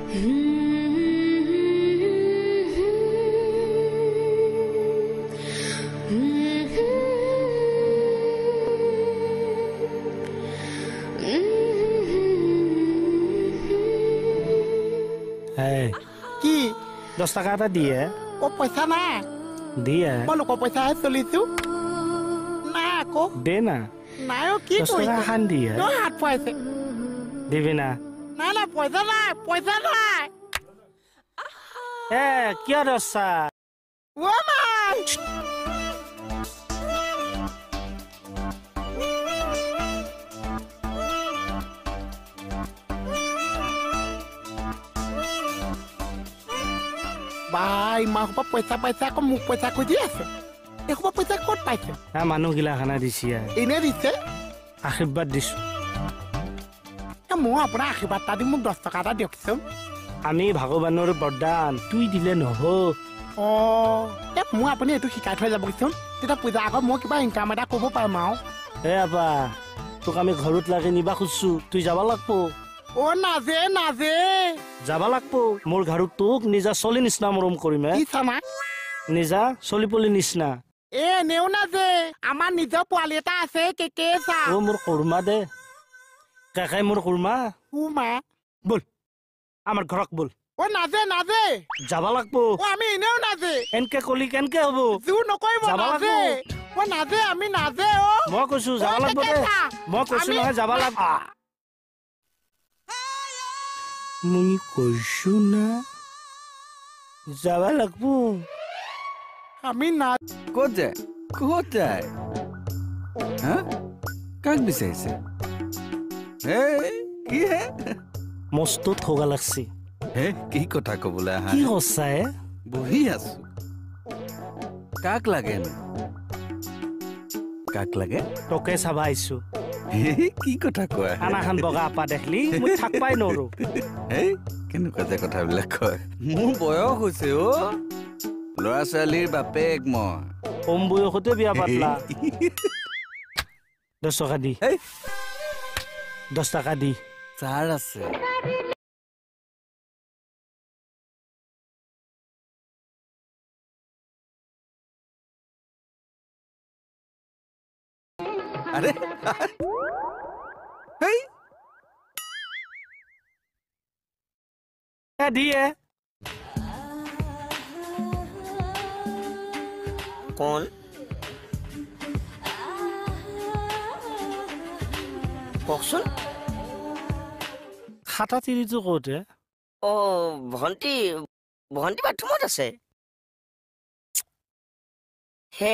কি 10 টাকা এটা দিয়ে ও পয়সা না দিয়ে মই লোকৰ পইচাহে চলিছো না আকৌ দে না নাই অ কি 10 টাকা খান দিয়ে তই হাত পাইছে দিবি না নাই নাই পইচা নাই কিয় ৰছা ও মাই বাই মাহপা পইচা পাইছে আকৌ মোক পইচা খুজি আছে এসোপা পইচা ক'ত পাইছে মানুহগিলা খানা দিছি এনে দিছে আশীৰ্বাদ দিছো মই আপোনাৰ আশীৰ্বাদ এটা দি মোক 10 টকা এটা দিয়কচোন আমি ভগৱানৰ বৰদান তুই দিলে নহ মই আপুনি এইটো শিকাই থৈ যাবচোন তেতিয়া পূজা আগত মই কিবা ইনকাম এটা কৰিব পাৰিম আৰু আপা তোক আমি ঘৰত লাগি নিবা খুজছো তুই যাব লাগব নাজে যাব লাগব মোৰ ঘৰত তোক নিজা চলি নিচিনা মৰম কৰিম নিজা চলি পলি নিচিনা এনেও নাজে আমাৰ নিজৰ পোৱালি এটা আছে কেকে চা মোৰ কুৰমা দে কাকাই মোৰ কুৰমা বল আমাৰ ঘৰক বল নাজে যাব লাগব আমি এনেও নাজে এনকে কলি কেনকে হব জোৰ নকৰিব যাব লাগব নাজে আমি নাজে মই কৈছো যাব লাগব দে মই কৈছো নহয় যাব লাগব মই কৈছো না যাব লাগব আমি না ক'ত যায় হা কাক বিচাৰিছে কি হে মস্ত ঠগা লাগছি কি কথা কবলৈ আহা কি হসাই বহি আছো কাক লাগে তোকে চাবা আহিছো কি কথা কোৱা খানাখান বগা আপা দেখলি মই থাকবাই নৰো কেনেকুৱা যে কথাবিলাক কয় মোৰ বয়স হৈছে ল'ৰা ছোৱালীৰ বাপেক মই কম বয়সতে বিয়া পাতলা 10 টকা দি 10 টকা দি চাৰ আছে আৰে দিয়ে কোন কওকচোন খাতা তিৰিটো ক'তে ভণ্টি বাথৰুমত আছে হে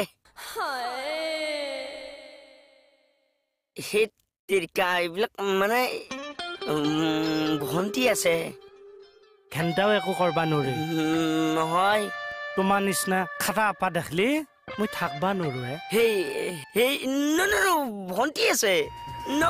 সেই তিৰিকা এইবিলাক মানে ভণ্টি আছে ঘণ্টাও একো কৰবা নৰে নহয় তোমাৰ নিচিনা খাতা আপা দেখলি মই থাকবা নৰো ভণ্টি আছে ন